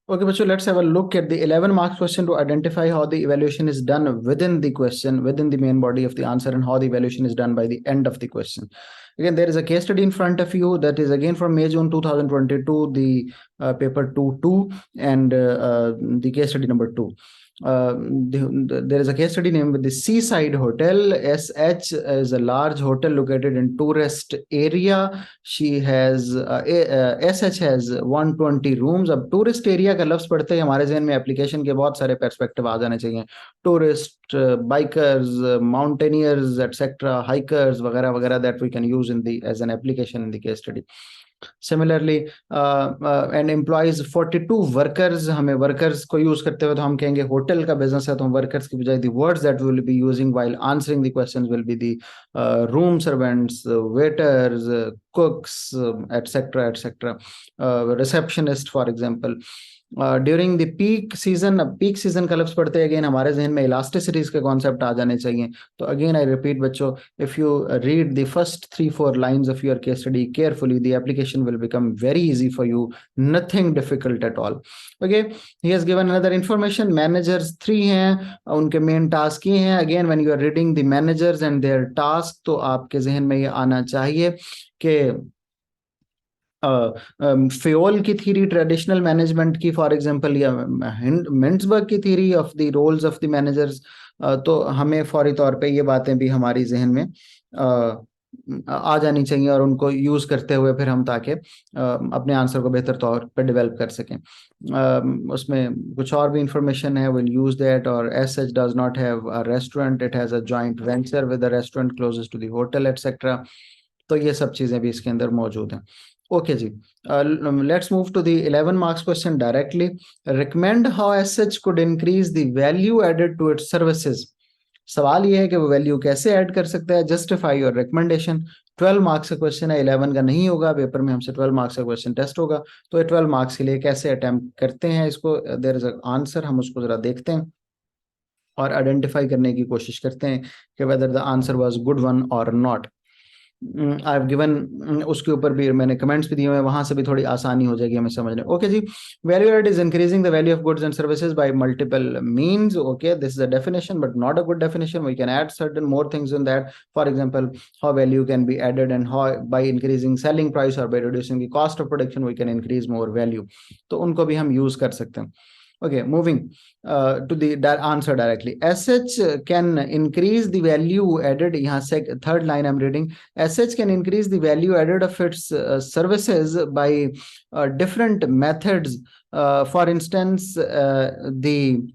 Okay, but so let's have a look at the 11 marks question to identify how the evaluation is done within the question, within the main body of the answer, and how the evaluation is done by the end of the question. Again, there is a case study in front of you that is again from May June 2022, the paper 2 and the case study number 2. There is a case study named the Seaside Hotel. SH is a large hotel located in tourist area. She has SH has 120 rooms. अब tourist area का लफ्ज पढ़ते ही हमारे जहन में application के बहुत सारे पर्सपेक्टिव आ जाने चाहिए. Tourist, bikers, mountaineers, etcetera, hikers वगैरह वगैरह that we can use in the as an application in the case study. Similarly and employs 42 workers. हमें वर्कर्स को यूज करते हुए तो हम कहेंगे होटल का बिजनेस है, तो हम वर्कर्स की बजाय the words that we will be using while answering the questions will be the room servants, waiters, cooks, etc., receptionist, for example. During the peak season. अब पीक सीजन का लफ्ज पढ़ते अगेन हमारे जहन में इलास्टिसिटीज के कॉन्सेप्ट आ जाने चाहिए. तो अगेन आई रिपीट बच्चों, if you read the first 3-4 lines of your case study carefully, the application will become very easy for you. Nothing difficult at all. Okay, he has given another information. Managers 3 हैं, उनके main task ये हैं. Again when you are reading the managers and their task, तो आपके जहन में ये आना चाहिए कि फेयोल की थ्योरी, ट्रेडिशनल मैनेजमेंट की फॉर एग्जांपल, या मिंट्सबर्ग की theory of the roles of the managers. तो हमें फौरी तौर पे ये बातें भी हमारी जहन में आ जानी चाहिए और उनको यूज करते हुए फिर हम ताकि अपने आंसर को बेहतर तौर पे डेवलप कर सकें. उसमें कुछ और भी इंफॉर्मेशन है, विल यूज दैट. और as such does not have a restaurant, it has a joint venture with the restaurant closest to the hotel etcetera. तो ये सब चीजें भी इसके अंदर मौजूद हैं. Okay ji, let's move to the 11 marks question directly. Recommend how SH could increase the value added to its services. सवाल ये है कि वो वैल्यू कैसे ऐड कर सकता है. Justify your recommendation. 12 मार्क्स का क्वेश्चन है, 11 का नहीं होगा. पेपर में हमसे 12 मार्क्स का क्वेश्चन टेस्ट होगा, तो ये 12 मार्क्स के लिए कैसे अटेम्प्ट करते हैं इसको, देयर इज आंसर. हम उसको जरा देखते हैं और आइडेंटिफाई करने की कोशिश करते हैं कि whether the answer was good one और नॉट. आई हैव गिवन, उसके ऊपर भी मैंने कमेंट्स भी दिए हुए हैं, वहां से भी थोड़ी आसानी हो जाएगी हमें समझने. ओके जी, value add is increasing the value of goods and services by multiple means. Okay, this is a definition but not a good definition. We can add certain more things in that. For example, how value can be added and how by increasing selling price और by reducing the cost of production we can increase more value. तो उनको भी हम use कर सकते हैं. Okay, moving to the answer directly. SH can increase the value added. यहाँ से third line I'm reading. SH can increase the value added of its services by different methods. For instance, in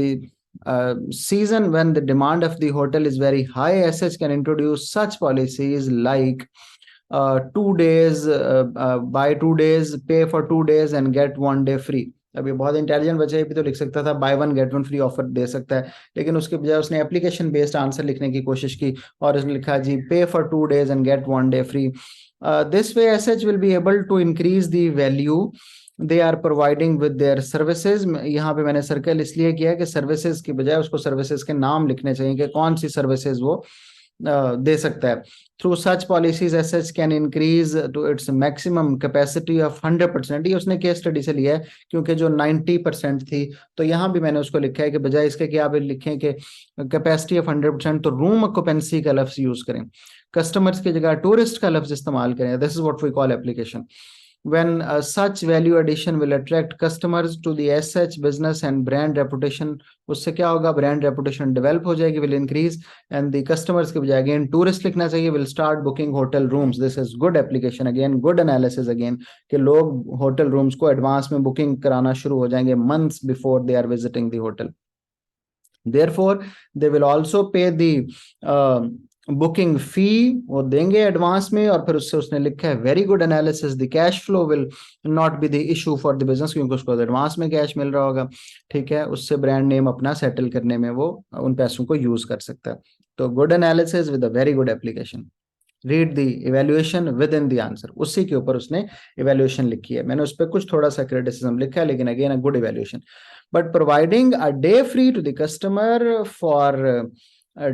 the season when the demand of the hotel is very high, SH can introduce such policies like 2 days, buy 2 days, pay for 2 days and get 1 day free. अभी बहुत intelligent बच्चा भी तो लिख सकता था bye 1 gate 1 free offer दे सकता है, लेकिन उसके बजाय उसने एप्लीकेशन बेस्ड आंसर लिखने की कोशिश की और उसने लिखा जी pay for 2 days and get 1 day free. This way SH will be able to increase the value they are providing with their services. यहाँ पे मैंने सर्कल इसलिए किया कि सर्विसेज की बजाय उसको सर्विसेज के नाम लिखने चाहिए कि कौन सी सर्विसेज वो दे सकता है. Through such policies SH can increase to its maximum capacity of 100%. ये उसने केस स्टडी से लिया है क्योंकि जो 90% थी, तो यहाँ भी मैंने उसको लिखा है कि बजाय इसके कि आप लिखें कि कैपेसिटी ऑफ 100%, तो रूम ऑक्यूपेंसी का लफ्ज यूज करें. कस्टमर्स की जगह टूरिस्ट का लफ्ज इस्तेमाल करें. This is what we call application. When such value addition will attract customers to the SH business and brand reputation, उससे क्या होगा, brand reputation develop हो जाएगी, will increase, and the customers के बजाय again tourist लिखना चाहिए, will start booking hotel rooms. This is good application again, good analysis again, कि लोग hotel rooms को advance में booking कराना शुरू हो जाएंगे months before they are visiting the hotel. Therefore, they will also pay the booking fee, वो देंगे एडवांस में. और फिर उससे उसने लिखा है very good analysis, the cash flow will not be the issue for the business, क्योंकि उसको एडवांस में कैश मिल रहा होगा. ठीक है, उससे ब्रांड नेम अपना सेटल करने में वो उन पैसों को यूज कर सकता है. तो good analysis with a very good application. Read the evaluation with in the answer. उसी के ऊपर उसने इवेल्युएशन लिखी है. मैंने उस पर कुछ थोड़ा सा क्रिटिसिज्म लिखा है, लेकिन again a good evaluation. But providing a day free to the customer for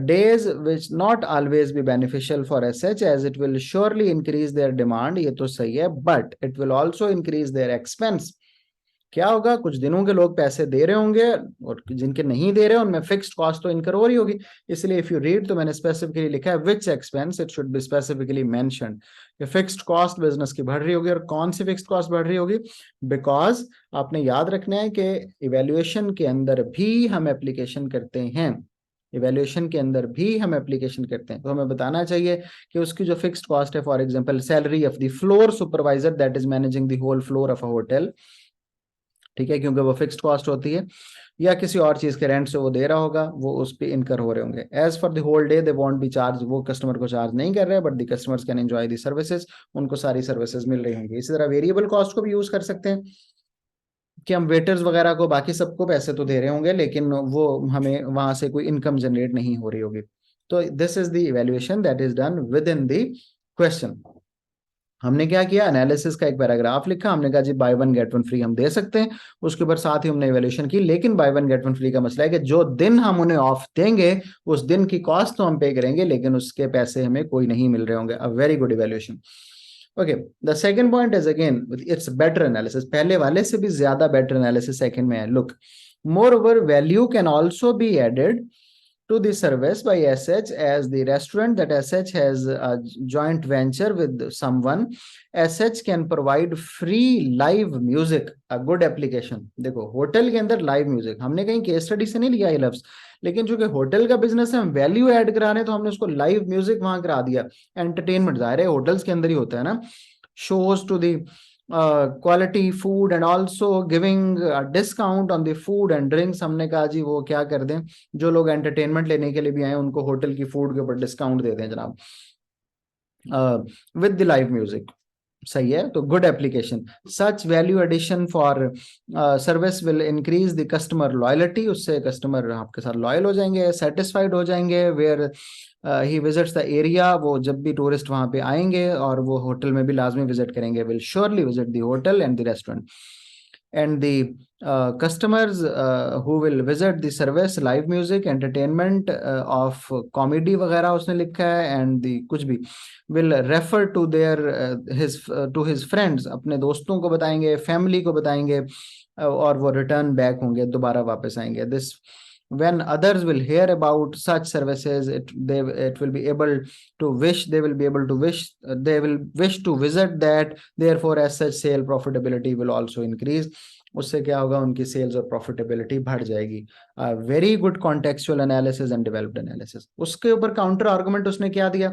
days which not always be beneficial for SH, as it will surely increase their demand. ये तो सही है, but it will also increase their expense. क्या होगा, कुछ दिनों के लोग पैसे दे रहे होंगे और जिनके नहीं दे रहे उनमें फिक्स्ड कॉस्ट तो इनकर हो रही होगी। इसलिए इफ यू रीड, तो मैंने स्पेसिफिकली लिखा है which expense, it should be specifically mentioned. कि फिक्स्ड कॉस्ट बिजनेस की बढ़ रही होगी। और कौन सी फिक्स्ड कॉस्ट बढ़ रही होगी? बिकॉज आपने याद रखना है कि इवेल्युएशन के अंदर भी हम एप्लीकेशन करते हैं, इवेल्युएशन के अंदर भी हम एप्लीकेशन करते हैं, तो हमें बताना चाहिए कि उसकी जो फिक्स्ड कॉस्ट है, for example salary of the floor supervisor that is managing the whole floor of a hotel, ठीक है, क्योंकि वो फिक्स्ड कॉस्ट होती है, या किसी और चीज के रेंट से वो दे रहा होगा, वो उस पे इनकर हो रहे होंगे। As for the whole day they won't be charge, वो कस्टमर को चार्ज नहीं कर रहे, but the customers can enjoy the services, उनको सारी सर्विसेज मिल रही होंगी। इसी तरह वेरिएबल कॉस्ट को भी यूज कर सकते हैं कि हम वेटर्स वगैरह को, बाकी सबको पैसे तो दे रहे होंगे, लेकिन वो हमें वहां से कोई इनकम जनरेट नहीं हो रही होगी। तो this is the evaluation that is done with in the question. हमने क्या किया, एनालिसिस का एक पैराग्राफ लिखा, हमने कहा जी buy one get one free हम दे सकते हैं, उसके ऊपर साथ ही हमने इवैल्यूएशन की। लेकिन bye one get one free का मसला है कि जो दिन हम उन्हें ऑफ देंगे उस दिन की कॉस्ट तो हम पे करेंगे, लेकिन उसके पैसे हमें कोई नहीं मिल रहे होंगे। A very good evaluation. Okay, the second point is again it's better analysis, पहले वाले से भी ज्यादा बेटर एनालिसिस सेकंड में है। Look, more over value can also be added to the service by SH, as the restaurant that SH has a joint venture with someone, SH can provide free live music, a good application। देखो hotel के अंदर live music, हमने कहीं case study से नहीं लिया ये लफ्ज, लेकिन चूंकि होटल का बिजनेस है, हम वैल्यू ऐड करा रहे हैं, तो हमने उसको लाइव म्यूजिक वहां करा दिया। एंटरटेनमेंट जाहिर है होटल्स के अंदर ही होता है ना, shows to the quality food and also giving discount on the food and drinks. हमने कहा जी वो क्या कर दें, जो लोग एंटरटेनमेंट लेने के लिए भी आए उनको होटल की फूड के ऊपर डिस्काउंट दे दें जनाब, विद द लाइव म्यूजिक। सही है, तो good application. Such value addition for service will increase the customer loyalty, उससे कस्टमर आपके साथ लॉयल हो जाएंगे, सेटिस्फाइड हो जाएंगे। Where he visits the area, वो जब भी टूरिस्ट वहां पे आएंगे और वो होटल में भी लाजमी विजिट करेंगे, will surely visit the hotel and the restaurant. And the customers who will visit the service live music entertainment of comedy वगैरह उसने लिखा है, and the कुछ भी will refer to their to his friends, अपने दोस्तों को बताएंगे, फैमिली को बताएंगे, और वो रिटर्न बैक होंगे, दोबारा वापस आएंगे। This when others will hear about such services, it will be able to wish, they will be able to wish, they will wish to visit that, therefore as such sale profitability will also increase। उससे क्या होगा, उनकी sales और profitability बढ़ जाएगी। Very good contextual analysis and developed analysis. उसके ऊपर counter argument उसने क्या दिया,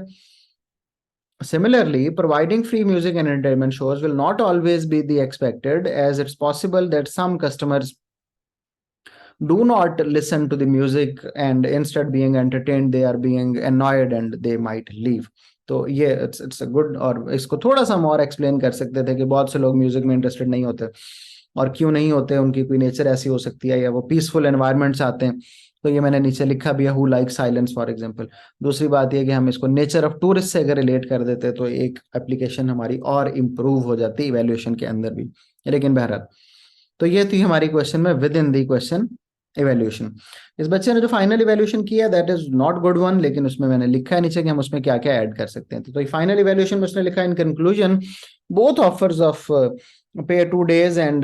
similarly providing free music and entertainment shows will not always be the expected, as it's possible that some customers do not listen to the music and instead being entertained they are being annoyed and they might leave। तो ये it's a good, और इसको थोड़ा सा हम और explain कर सकते थे कि बहुत से लोग म्यूजिक में इंटरेस्टेड नहीं होते, और क्यों नहीं होते, उनकी कोई नेचर ऐसी हो सकती है, या वो पीसफुल एनवायरनमेंट से आते हैं। तो ये मैंने नीचे लिखा भी है, who like silence for example. दूसरी बात ये कि हम इसको नेचर ऑफ टूरिस्ट से अगर रिलेट कर देते तो एक एप्लीकेशन हमारी और इम्प्रूव हो जाती इवैल्यूएशन के अंदर भी। लेकिन बहरहाल, तो ये थी हमारी क्वेश्चन में with in the question evaluation. इस बच्चे ने जो फाइनल इवैल्यूएशन किया that is not good one, लेकिन उसमें मैंने लिखा है नीचे कि हम उसमें क्या क्या ऐड कर सकते हैं। तो फाइनल इवैल्यूएशन में उसने लिखा, in conclusion both offers of pay 2 days and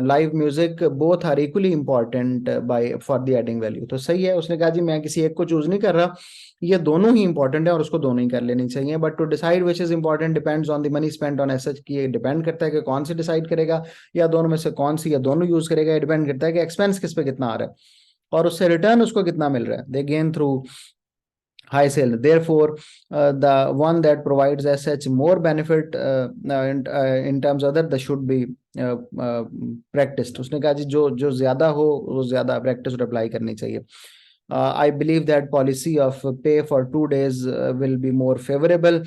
live music both are equally important by for the adding value। तो सही है, उसने कहा जी मैं किसी एक को चूज नहीं कर रहा, ये दोनों ही इंपॉर्टेंट है और उसको दोनों ही कर लेनी चाहिए। But to decide which is important depends on the money spent on SH, की ये डिपेंड करता है कि कौन सी डिसाइड करेगा, या दोनों में से कौन सी या दोनों यूज करेगा। ये डिपेंड करता है कि एक्सपेंस किस पे कितना आ रहा है और उससे रिटर्न उसको कितना मिल रहा है। दे gain through high sale, therefore the one that provides as such more benefit in terms other that should be practiced। उसने कहा जी जो जो ज्यादा हो वो ज्यादा प्रैक्टिस और अप्लाई करनी चाहिए। I believe that policy of pay for 2 days will be more favorable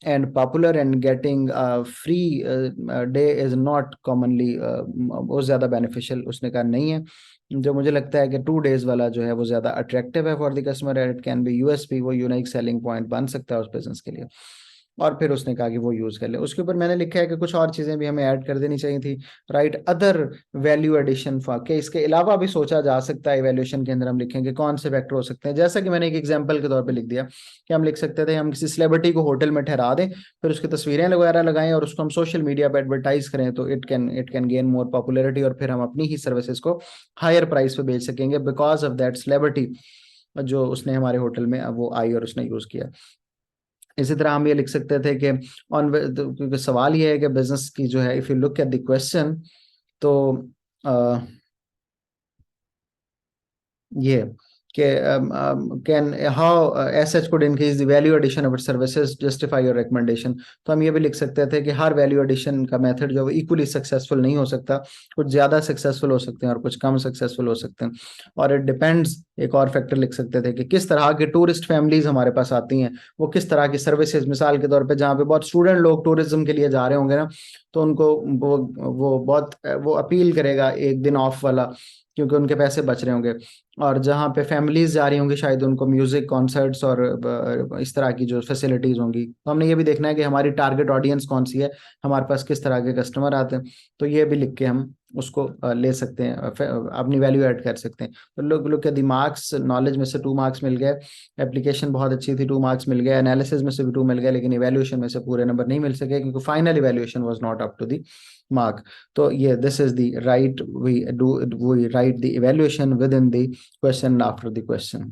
and popular, and getting a free day is not commonly वो ज्यादा beneficial उसने कहा नहीं है। जो मुझे लगता है कि 2 days वाला जो है वो ज्यादा अट्रैक्टिव है for the customer, it can be USP, वो यूनिक सेलिंग पॉइंट बन सकता है उस बिजनेस के लिए। और फिर उसने कहा कि वो यूज कर ले। उसके ऊपर मैंने लिखा है कि कुछ और चीजें भी हमें ऐड कर देनी चाहिए थी, right, other value addition for के इसके अलावा भी सोचा जा सकता है। इवैल्यूएशन के अंदर हम लिखेंगे कौन से फैक्टर हो सकते हैं, जैसा कि मैंने एक एग्जांपल के तौर पे लिख दिया कि हम लिख सकते थे हम किसी सेलिब्रिटी को होटल में ठहरा दें, फिर उसकी तस्वीरें वगैरह लगाएं और उसको हम सोशल मीडिया पर एडवर्टाइज करें, तो it can gain more popularity और फिर हम अपनी ही सर्विसेज को हायर प्राइस पे बेच सकेंगे बिकॉज ऑफ दैट सेलिब्रिटी जो उसने हमारे होटल में वो आई और उसने यूज किया। इसी तरह हम ये लिख सकते थे कि ऑन, क्योंकि सवाल ये है कि बिजनेस की जो है, if you look at the question, तो ये कि can how S H could increase the value addition of services justify your recommendation. तो हम ये भी लिख सकते थे कि हर वैल्यू एडिशन का मेथड जो है इक्वली सक्सेसफुल नहीं हो सकता, कुछ ज्यादा सक्सेसफुल हो सकते हैं और कुछ कम सक्सेसफुल हो सकते हैं। और इट डिपेंड्स, एक और फैक्टर लिख सकते थे कि किस तरह की टूरिस्ट फैमिलीज हमारे पास आती हैं, वो किस तरह की सर्विसेज, मिसाल के तौर पे जहाँ पे बहुत स्टूडेंट लोग टूरिज्म के लिए जा रहे होंगे ना, तो उनको वो अपील करेगा एक दिन ऑफ वाला, क्योंकि उनके पैसे बच रहे होंगे। और जहाँ पे फैमिलीज जा रही होंगी शायद उनको म्यूजिक कॉन्सर्ट्स और इस तरह की जो फैसिलिटीज होंगी, तो हमने ये भी देखना है कि हमारी टारगेट ऑडियंस कौन सी है, हमारे पास किस तरह के कस्टमर आते हैं। तो ये भी लिख के हम उसको ले सकते हैं, अपनी वैल्यू ऐड कर सकते हैं। तो लोग लोग के मार्क्स, नॉलेज में से 2 मार्क्स मिल गए, एप्लीकेशन बहुत अच्छी थी 2 मार्क्स मिल गए, एनालिसिस में से भी 2 मिल गए, लेकिन इवैल्यूएशन में से पूरे नंबर नहीं मिल सके क्योंकि final evaluation was not up to the mark. So yeah, this is the right, we write the evaluation within the question after the question.